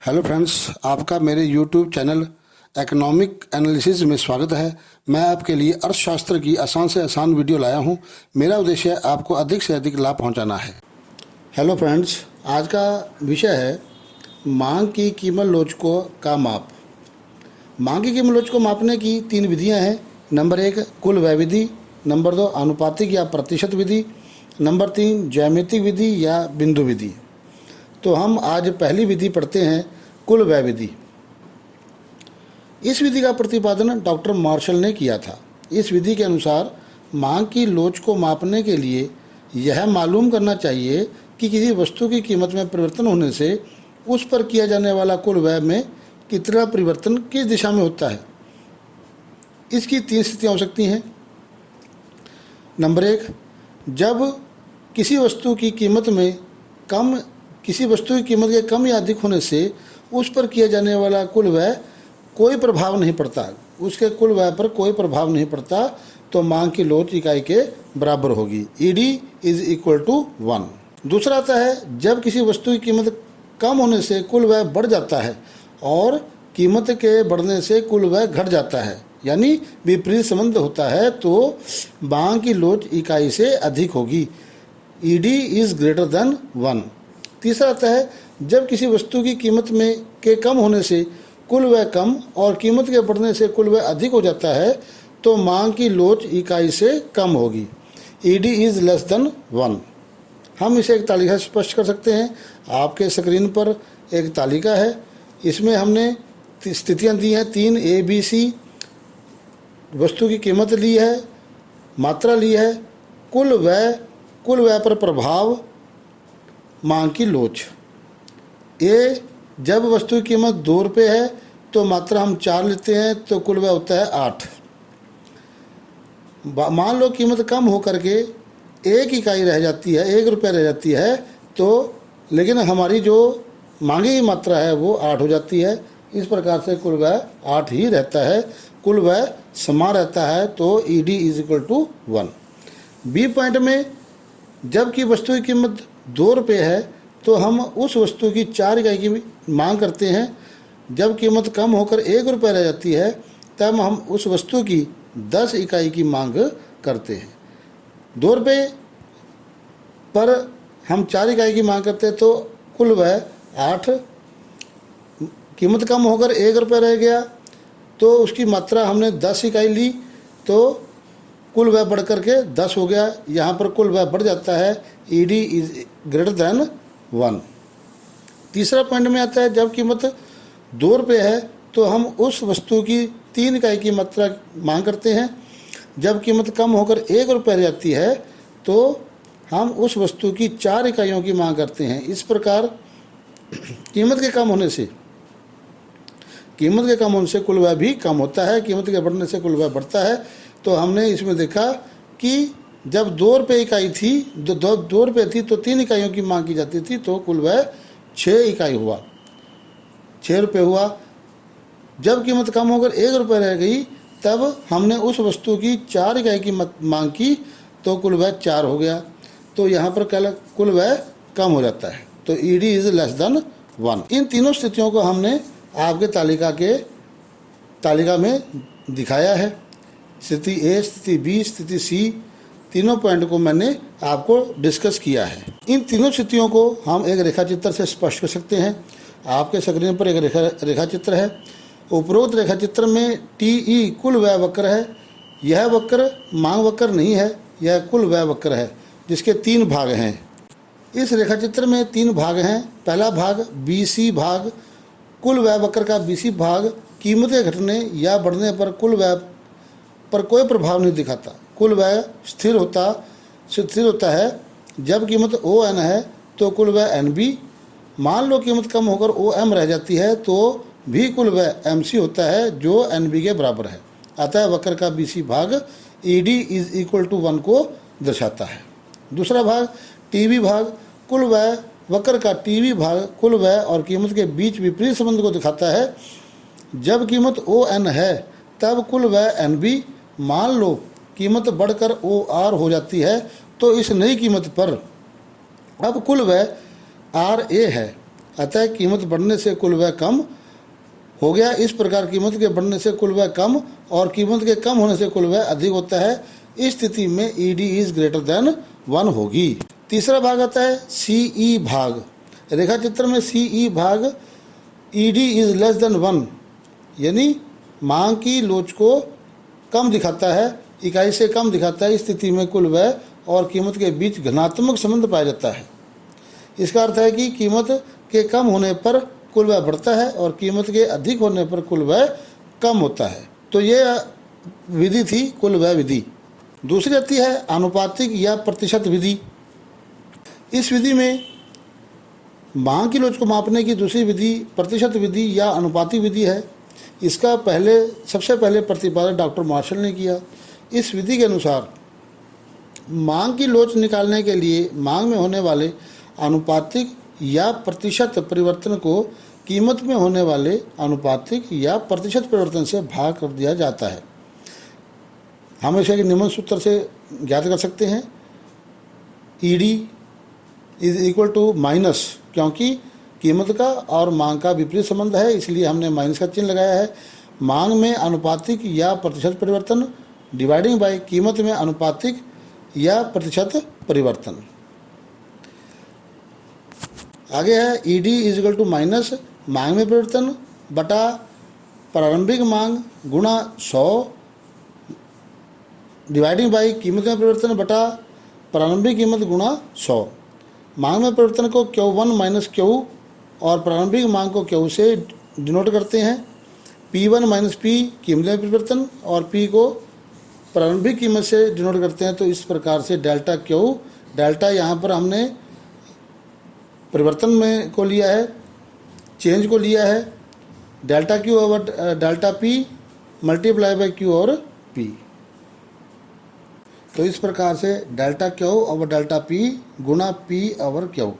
Hello friends, आपका मेरे YouTube channel economic analysis में स्वागत है। मैं आपके लिए अर्थशास्त्र की आसान से आसान वीडियो लाया हूं। मेरा उद्देश्य आपको अधिक से अधिक लाभ पहुंचाना है। हेलो फ्रेंड्स, आज का विषय है मांग की कीमत लोचकों का माप। मांग की कीमत लोचकों को मापने की 3 विधियां हैं। नंबर 1 कुल व्यय विधि, नंबर 2 आनुपातिक या प्रतिशत विधि, नंबर 3 ज्यामितिक विधि या बिंदु विधि। तो हम आज पहली विधि पढ़ते हैं, कुल व्यय विधि। इस विधि का प्रतिपादन डॉक्टर मार्शल ने किया था। इस विधि के अनुसार मांग की लोच को मापने के लिए यह मालूम करना चाहिए कि किसी वस्तु की कीमत में परिवर्तन होने से उस पर किया जाने वाला कुल व्यय में कितना परिवर्तन किस दिशा में होता है। इसकी 3 स्थितियाँ हो सकती हैं। नंबर 1, जब किसी वस्तु की कीमत के कम या अधिक होने से उस पर किया जाने वाला कुल व्यय कोई प्रभाव नहीं पड़ता, उसके कुल व्यय पर कोई प्रभाव नहीं पड़ता, तो मांग की लोच इकाई के बराबर होगी। ED = 1। दूसरा आता है, जब किसी वस्तु की कीमत कम होने से कुल व्यय बढ़ जाता है और कीमत के बढ़ने से कुल व्यय घट जाता है, यानी विपरीत संबंध होता है, तो मांग की लोच इकाई से अधिक होगी। ED > 1। तीसरा आता है, जब किसी वस्तु की कीमत के कम होने से कुल व्यय कम और कीमत के बढ़ने से कुल व्यय अधिक हो जाता है, तो मांग की लोच इकाई से कम होगी। ED > 1। हम इसे एक तालिका से स्पष्ट कर सकते हैं। आपके स्क्रीन पर एक तालिका है, इसमें हमने स्थितियां दी हैं 3 ABC। वस्तु की कीमत ली है, मात्रा ली है, कुल व्यय पर प्रभाव, मांग की लोच। जब वस्तु की कीमत 2 रुपये है तो मात्रा हम 4 लेते हैं, तो कुल व्यय होता है 8। मान लो कीमत कम होकर के 1 इकाई रह जाती है, 1 रुपया रह जाती है, तो लेकिन हमारी जो मांगी की मात्रा है वो 8 हो जाती है। इस प्रकार से कुल व्यय 8 ही रहता है, कुल व्यय समान रहता है, तो ED = 1। बी पॉइंट में, जबकि वस्तु की कीमत 2 रुपये है तो हम उस वस्तु की 4 इकाई की मांग करते हैं। जब कीमत कम होकर 1 रुपये रह जाती है तब हम उस वस्तु की 10 इकाई की मांग करते हैं। 2 रुपये पर हम 4 इकाई की मांग करते हैं, तो कुल व्यय 8। कीमत कम होकर 1 रुपये रह गया तो उसकी मात्रा हमने 10 इकाई ली, तो कुल व्यय बढ़ करके 10 हो गया। यहाँ पर कुल व्यय बढ़ जाता है। ED > 1। तीसरा पॉइंट में आता है, जब कीमत 2 रुपये है तो हम उस वस्तु की 3 इकाई की मात्रा मांग करते हैं। जब कीमत कम होकर 1 रुपये रह जाती है तो हम उस वस्तु की 4 इकाइयों की मांग करते हैं। इस प्रकार कीमत के कम होने से कुल व्यय भी कम होता है, कीमत के बढ़ने से कुल व्यय बढ़ता है। तो हमने इसमें देखा कि जब 2 रुपये इकाई थी, 2 रुपये थी तो 3 इकाइयों की मांग की जाती थी, तो कुल व्यय 6 इकाई हुआ, 6 रुपये हुआ। जब कीमत कम होकर 1 रुपये रह गई तब हमने उस वस्तु की 4 इकाई की मांग की, तो कुल व्यय 4 हो गया। तो यहाँ पर कुल व्यय कम हो जाता है, तो ED > 1। इन तीनों स्थितियों को हमने आपके तालिका में दिखाया है। स्थिति A, स्थिति B, स्थिति C, तीनों पॉइंट को मैंने आपको डिस्कस किया है। इन तीनों स्थितियों को हम एक रेखाचित्र से स्पष्ट कर सकते हैं। आपके स्क्रीन पर एक रेखाचित्र है। उपरोक्त रेखाचित्र में TE कुल व्यय वक्र है। यह वक्र मांग वक्र नहीं है, यह कुल व्यय वक्र है, जिसके 3 भाग हैं। इस रेखाचित्र में 3 भाग हैं। पहला भाग BC भाग, कुल व्यय वक्र का BC भाग कीमत के घटने या बढ़ने पर कुल व्यय पर कोई प्रभाव नहीं दिखाता। कुल व्यय स्थिर होता है। जब कीमत ON है तो कुल व्यय NB। मान लो कीमत कम होकर OM रह जाती है तो भी कुल व्यय MC होता है, जो NB के बराबर है। अतः वक्र का BC भाग ED = 1 को दर्शाता है। दूसरा भाग TB भाग, कुल व्यय वक्र का TB भाग कुल व्यय और कीमत के बीच विपरीत संबंध को दिखाता है। जब कीमत ON है तब कुल व्यय NB। मान लो कीमत बढ़कर OR हो जाती है तो इस नई कीमत पर अब कुल व्यय RA है। अतः कीमत बढ़ने से कुल व्यय कम हो गया। इस प्रकार कीमत के बढ़ने से कुल व्यय कम और कीमत के कम होने से कुल व्यय अधिक होता है। इस स्थिति में ईडी इज ग्रेटर देन 1 होगी। तीसरा भाग आता है सीई भाग। रेखा चित्र में सीई भाग ईडी इज लेस देन 1 यानी मांग की लोच को कम दिखाता है, इकाई से कम दिखाता है। इस स्थिति में कुल व्यय और कीमत के बीच घनात्मक संबंध पाया जाता है। इसका अर्थ है कि कीमत के कम होने पर कुल व्यय बढ़ता है और कीमत के अधिक होने पर कुल व्यय कम होता है। तो ये विधि थी कुल व्यय विधि। दूसरी आती है आनुपातिक या प्रतिशत विधि। इस विधि में मांग की लोच को मापने की दूसरी विधि प्रतिशत विधि या अनुपातिक विधि है। इसका सबसे पहले प्रतिपादन डॉक्टर मार्शल ने किया। इस विधि के अनुसार मांग की लोच निकालने के लिए मांग में होने वाले आनुपातिक या प्रतिशत परिवर्तन को कीमत में होने वाले आनुपातिक या प्रतिशत परिवर्तन से भाग कर दिया जाता है। हम इसे निम्न सूत्र से ज्ञात कर सकते हैं। ED is equal to minus, क्योंकि कीमत का और मांग का विपरीत संबंध है इसलिए हमने माइनस का चिन्ह लगाया है। मांग में आनुपातिक या प्रतिशत परिवर्तन डिवाइडिंग बाय कीमत में आनुपातिक या प्रतिशत परिवर्तन। आगे है ED is equal to minus मांग में परिवर्तन बटा प्रारंभिक मांग गुणा 100 डिवाइडिंग बाई कीमत में परिवर्तन बटा प्रारंभिक कीमत गुणा 100। मांग में परिवर्तन को Q1 माइनस Q और प्रारंभिक मांग को Q से डिनोट करते हैं। P1 माइनस P कीमत में परिवर्तन और P को प्रारंभिक कीमत से डिनोट करते हैं। तो इस प्रकार से डेल्टा Q, डेल्टा यहाँ पर हमने परिवर्तन में को लिया है, चेंज को लिया है, delta Q over delta P multiply by Q और P। तो इस प्रकार से delta Q over delta P गुणा P ओवर Q।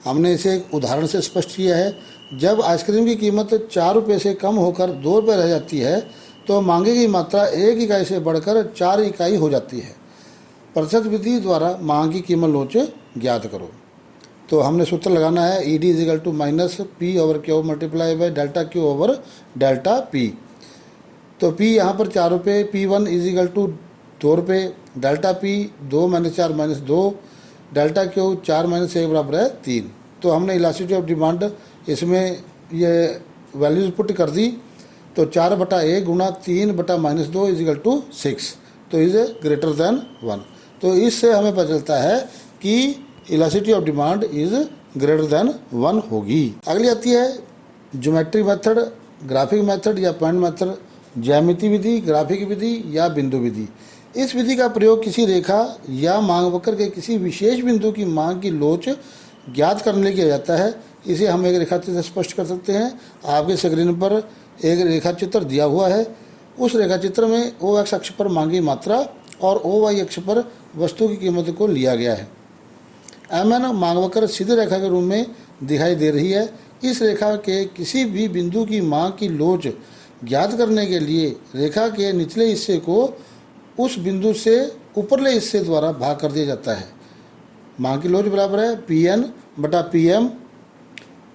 हमने इसे एक उदाहरण से स्पष्ट किया है। जब आइसक्रीम की कीमत 4 रुपये से कम होकर 2 रुपये रह जाती है तो मांगे की मात्रा 1 इकाई से बढ़कर 4 इकाई हो जाती है। प्रतिशत विधि द्वारा मांग की कीमत लोच ज्ञात करो। तो हमने सूत्र लगाना है ED is equal to minus P over Q multiply by delta Q over delta P। तो P यहाँ पर 4 रुपये, P1 इज इक्वल टू 2 रुपये, delta P 2 minus 4 minus 2, delta Q 4 minus 1 बराबर है 3। तो हमने इलास्टिसिटी ऑफ डिमांड इसमें ये वैल्यूज पुट कर दी। तो 4 बटा 1 गुणा 3 बटा माइनस 2 इज इक्वल टू 6। तो इज ग्रेटर देन 1। तो इससे हमें पता चलता है कि elasticity of demand is greater than 1 होगी। अगली आती है ज्योमेट्री मेथड, ग्राफिक मेथड या पॉइंट मेथड, ज्यामिति विधि, ग्राफिक विधि या बिंदु विधि। इस विधि का प्रयोग किसी रेखा या मांग वक्र के किसी विशेष बिंदु की मांग की लोच ज्ञात करने के लिए किया जाता है। इसे हम एक रेखा चित्र स्पष्ट कर सकते हैं। आपके स्क्रीन पर एक रेखा चित्र दिया हुआ है। उस रेखा चित्र में ओ एक्स अक्ष पर मांगी मात्रा और ओ वाई अक्ष पर वस्तु की कीमत को लिया गया है। एमएन मांग वक्र सीधी रेखा के रूप में दिखाई दे रही है। इस रेखा के किसी भी बिंदु की मांग की लोच ज्ञात करने के लिए रेखा के निचले हिस्से को उस बिंदु से ऊपरले हिस्से द्वारा भाग कर दिया जाता है। मांग की लोच बराबर है Pn बटा Pm,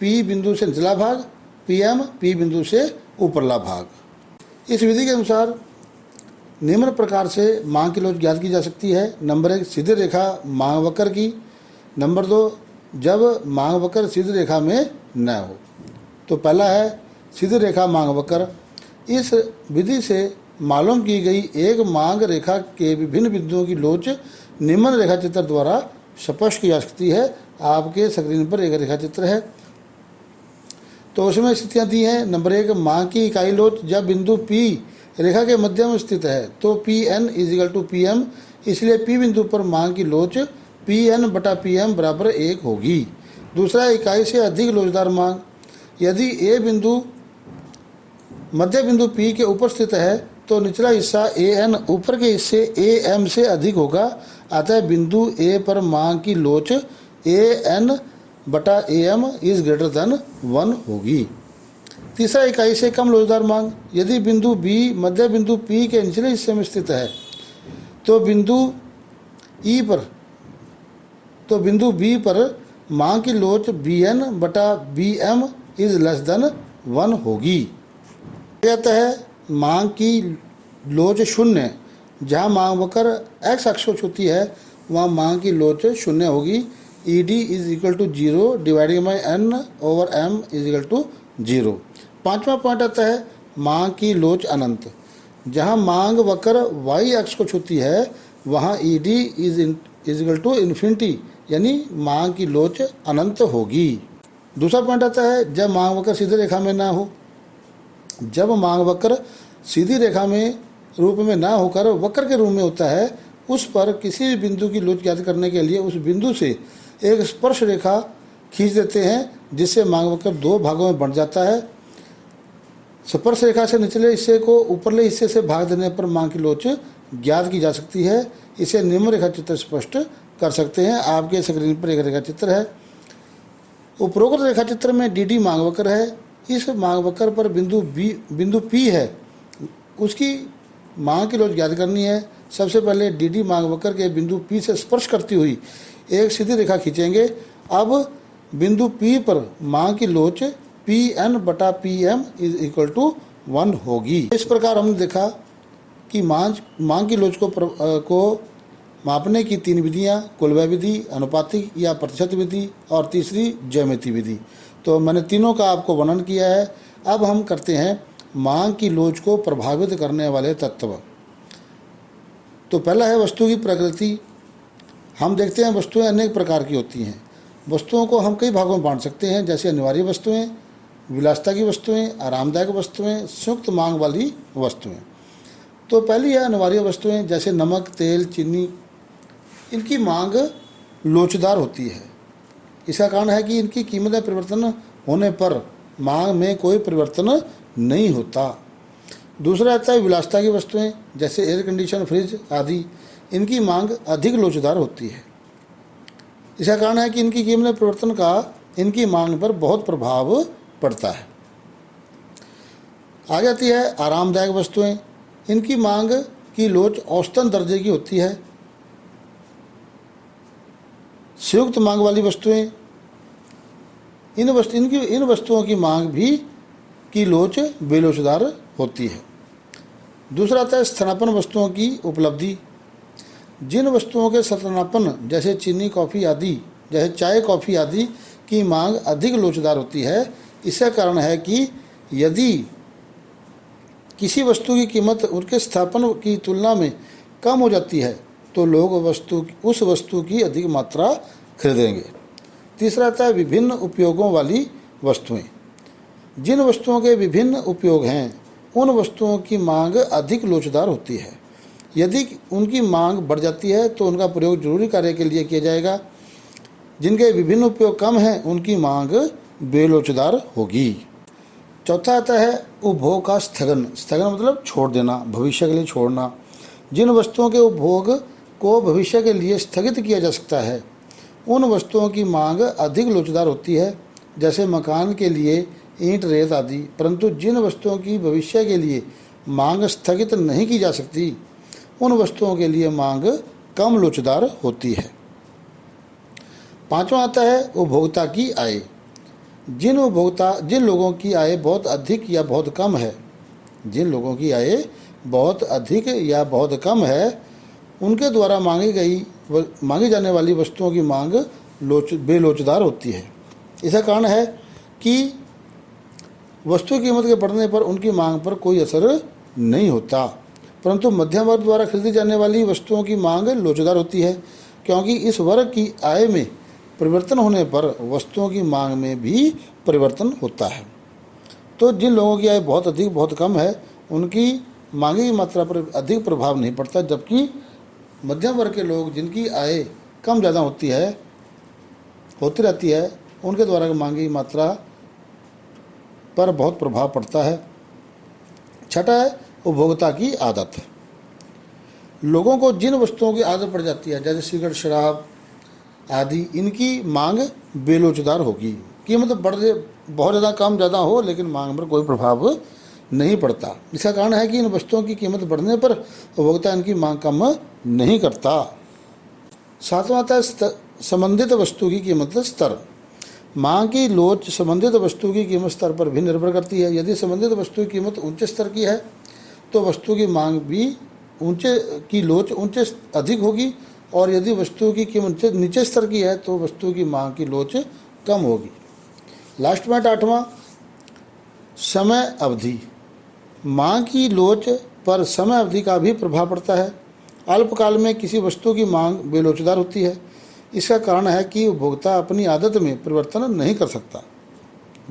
P बिंदु से निचला भाग, Pm P बिंदु से ऊपरला भाग। इस विधि के अनुसार निम्न प्रकार से मांग की लोच ज्ञात की जा सकती है। नंबर 1 सीधी रेखा मांग वक्र की। नंबर 2 जब मांग वक्र सीधी रेखा में न हो। तो पहला है सीधी रेखा मांग वक्र। इस विधि से मालूम की गई एक मांग रेखा के विभिन्न बिंदुओं की लोच निम्न रेखा चित्र द्वारा स्पष्ट की जा सकती है। आपके स्क्रीन पर एक रेखा चित्र है। तो उसमें स्थितियाँ दी हैं। नंबर 1 मांग की इकाई लोच जब बिंदु P रेखा के मध्य में स्थित है तो Pn is equal to Pm, इसलिए P बिंदु पर मांग की लोच Pn बटा Pm बराबर 1 होगी। दूसरा, इकाई से अधिक लोचदार मांग। यदि A बिंदु मध्य बिंदु P के ऊपर स्थित है तो निचला हिस्सा An ऊपर के हिस्से Am से अधिक होगा। अतः बिंदु A पर मांग की लोच An बटा Am इज ग्रेटर देन 1 होगी। तीसरा, इकाई से कम लोचदार मांग। यदि बिंदु B मध्य बिंदु P के निचले हिस्से में स्थित है तो बिंदु B पर मांग की लोच BN बटा BM इज लेस देन 1 होगी। कहता है मांग की लोच शून्य, जहाँ मांग वक्र x अक्ष को छूती है वहाँ मांग की लोच शून्य होगी। ED is equal to 0 dividing by N over M is equal to 0। पाँचवा पॉइंट आता है मांग की लोच अनंत, जहाँ मांग वक्र y अक्ष को छूती है वहाँ ED is equal to infinity, यानी मांग की लोच अनंत होगी। दूसरा पॉइंट आता है जब मांग वक्र सीधी रेखा में ना हो। जब मांग वक्र सीधी रेखा में रूप में ना होकर वक्र के रूप में होता है, उस पर किसी भी बिंदु की लोच ज्ञात करने के लिए उस बिंदु से एक स्पर्श रेखा खींच देते हैं, जिससे मांग वक्र 2 भागों में बंट जाता है। स्पर्श रेखा से निचले हिस्से को ऊपरले हिस्से से भाग देने पर मांग की लोच ज्ञात की जा सकती है। इसे निम्न रेखा चित्र स्पष्ट कर सकते हैं। आपके स्क्रीन पर एक रेखा चित्र है। उपरोक्त रेखा चित्र में DD मांग वक्र है। इस मांग वक्र पर बिंदु P है, उसकी मांग की लोच ज्ञात करनी है। सबसे पहले DD मांग वक्र के बिंदु P से स्पर्श करती हुई एक सीधी रेखा खींचेंगे। अब बिंदु P पर मांग की लोच PN बटा PM इज इक्वल टू 1 होगी। इस प्रकार हमने देखा कि मांग की लोच को मापने की 3 विधियाँ, कुलवय विधि, अनुपातिक या प्रतिशत विधि और तीसरी ज्यामिति विधि। तो मैंने तीनों का आपको वर्णन किया है। अब हम करते हैं मांग की लोच को प्रभावित करने वाले तत्व। तो पहला है वस्तु की प्रकृति। हम देखते हैं वस्तुएं अनेक प्रकार की होती हैं। वस्तुओं को हम कई भागों में बांट सकते हैं, जैसे अनिवार्य वस्तुएं, विलासिता की वस्तुएं, आरामदायक वस्तुएं, संयुक्त मांग वाली वस्तुएं। तो पहली है अनिवार्य वस्तुएं, जैसे नमक, तेल, चीनी। इनकी मांग लोचदार होती है। इसका कारण है कि इनकी कीमत में परिवर्तन होने पर मांग में कोई परिवर्तन नहीं होता। दूसरा आता है विलासिता की वस्तुएं, जैसे एयर कंडीशन, फ्रिज आदि। इनकी मांग अधिक लोचदार होती है। इसका कारण है कि इनकी कीमत में परिवर्तन का इनकी मांग पर बहुत प्रभाव पड़ता है। आ जाती है आरामदायक वस्तुएं। इनकी मांग की लोच औसतन दर्जे की होती है। संयुक्त मांग वाली वस्तुएं, इन वस्तुओं की मांग भी की लोच बेलोचदार होती है। दूसरा आता है स्थानापन्न वस्तुओं की उपलब्धि। जिन वस्तुओं के स्थानापन्न, जैसे चीनी, कॉफ़ी आदि, जैसे चाय, कॉफ़ी आदि की मांग अधिक लोचदार होती है, इसका कारण है कि यदि किसी वस्तु की कीमत उनके स्थापन की तुलना में कम हो जाती है तो लोग उस वस्तु की अधिक मात्रा खरीदेंगे। तीसरा आता है विभिन्न उपयोगों वाली वस्तुएं। जिन वस्तुओं के विभिन्न उपयोग हैं उन वस्तुओं की मांग अधिक लोचदार होती है। यदि उनकी मांग बढ़ जाती है तो उनका प्रयोग जरूरी कार्य के लिए किया जाएगा। जिनके विभिन्न उपयोग कम हैं उनकी मांग बेलोचदार होगी। चौथा आता है उपभोग का स्थगन। स्थगन मतलब छोड़ देना, भविष्य के लिए छोड़ना। जिन वस्तुओं के उपभोग को भविष्य के लिए स्थगित किया जा सकता है उन वस्तुओं की मांग अधिक लोचदार होती है, जैसे मकान के लिए ईंट, रेत आदि। परंतु जिन वस्तुओं की भविष्य के लिए मांग स्थगित नहीं की जा सकती उन वस्तुओं के लिए मांग कम लोचदार होती है। पांचवा आता है उपभोक्ता की आय। जिन लोगों की आय बहुत अधिक या बहुत कम है, जिन लोगों की आय बहुत अधिक या बहुत कम है, उनके द्वारा मांगी जाने वाली वस्तुओं की मांग बेलोचदार होती है। इसका कारण है कि वस्तु की कीमत के बढ़ने पर उनकी मांग पर कोई असर नहीं होता, परंतु मध्यम वर्ग द्वारा खरीदी जाने वाली वस्तुओं की मांग लोचदार होती है, क्योंकि इस वर्ग की आय में परिवर्तन होने पर वस्तुओं की मांग में भी परिवर्तन होता है। तो जिन लोगों की आय बहुत अधिक बहुत कम है उनकी मांगी की मात्रा पर अधिक प्रभाव नहीं पड़ता, जबकि मध्यम वर्ग के लोग जिनकी आय कम ज़्यादा होती रहती है उनके द्वारा मांगी की मात्रा पर बहुत प्रभाव पड़ता है। छठा है उपभोक्ता की आदत। लोगों को जिन वस्तुओं की आदत पड़ जाती है, जैसे सिगरेट, शराब आदि, इनकी मांग बेलोचदार होगी। कीमत बहुत ज़्यादा कम ज़्यादा हो लेकिन मांग पर कोई प्रभाव नहीं पड़ता। इसका कारण है कि इन वस्तुओं की कीमत बढ़ने पर उपभोक्ता इनकी मांग कम नहीं करता। सातवां आता है संबंधित वस्तु की कीमत स्तर। मांग की लोच संबंधित वस्तु की कीमत स्तर पर भी निर्भर करती है। यदि संबंधित वस्तु की कीमत ऊंचे स्तर की है तो वस्तु की मांग भी ऊंचे की लोच ऊंचे अधिक होगी, और यदि वस्तु की कीमत नीचे स्तर की है तो वस्तु की मांग की लोच कम होगी। लास्ट में 8वां, समय अवधि। मांग की लोच पर समय अवधि का भी प्रभाव पड़ता है। अल्पकाल में किसी वस्तु की मांग बेलोचदार होती है। इसका कारण है कि उपभोक्ता अपनी आदत में परिवर्तन नहीं कर सकता,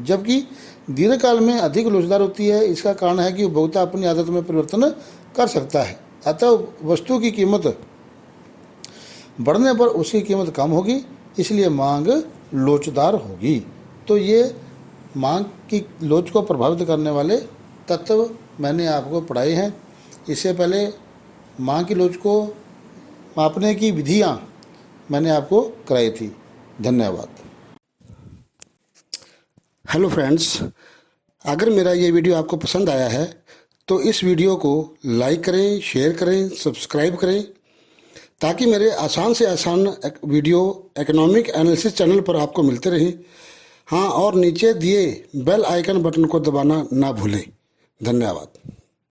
जबकि दीर्घकाल में अधिक लोचदार होती है। इसका कारण है कि उपभोक्ता अपनी आदत में परिवर्तन कर सकता है, अतः वस्तु की कीमत बढ़ने पर उसकी कीमत कम होगी, इसलिए मांग लोचदार होगी। तो ये मांग की लोच को प्रभावित करने वाले तत्व मैंने आपको पढ़ाए हैं। इससे पहले मांग की लोच को मापने की विधियाँ मैंने आपको कराई थी। धन्यवाद। हेलो फ्रेंड्स, अगर मेरा ये वीडियो आपको पसंद आया है तो इस वीडियो को लाइक करें, शेयर करें, सब्सक्राइब करें, ताकि मेरे आसान से आसान वीडियो इकोनॉमिक एनालिसिस चैनल पर आपको मिलते रहें। हाँ, और नीचे दिए बेल आइकन बटन को दबाना ना भूलें। धन्यवाद।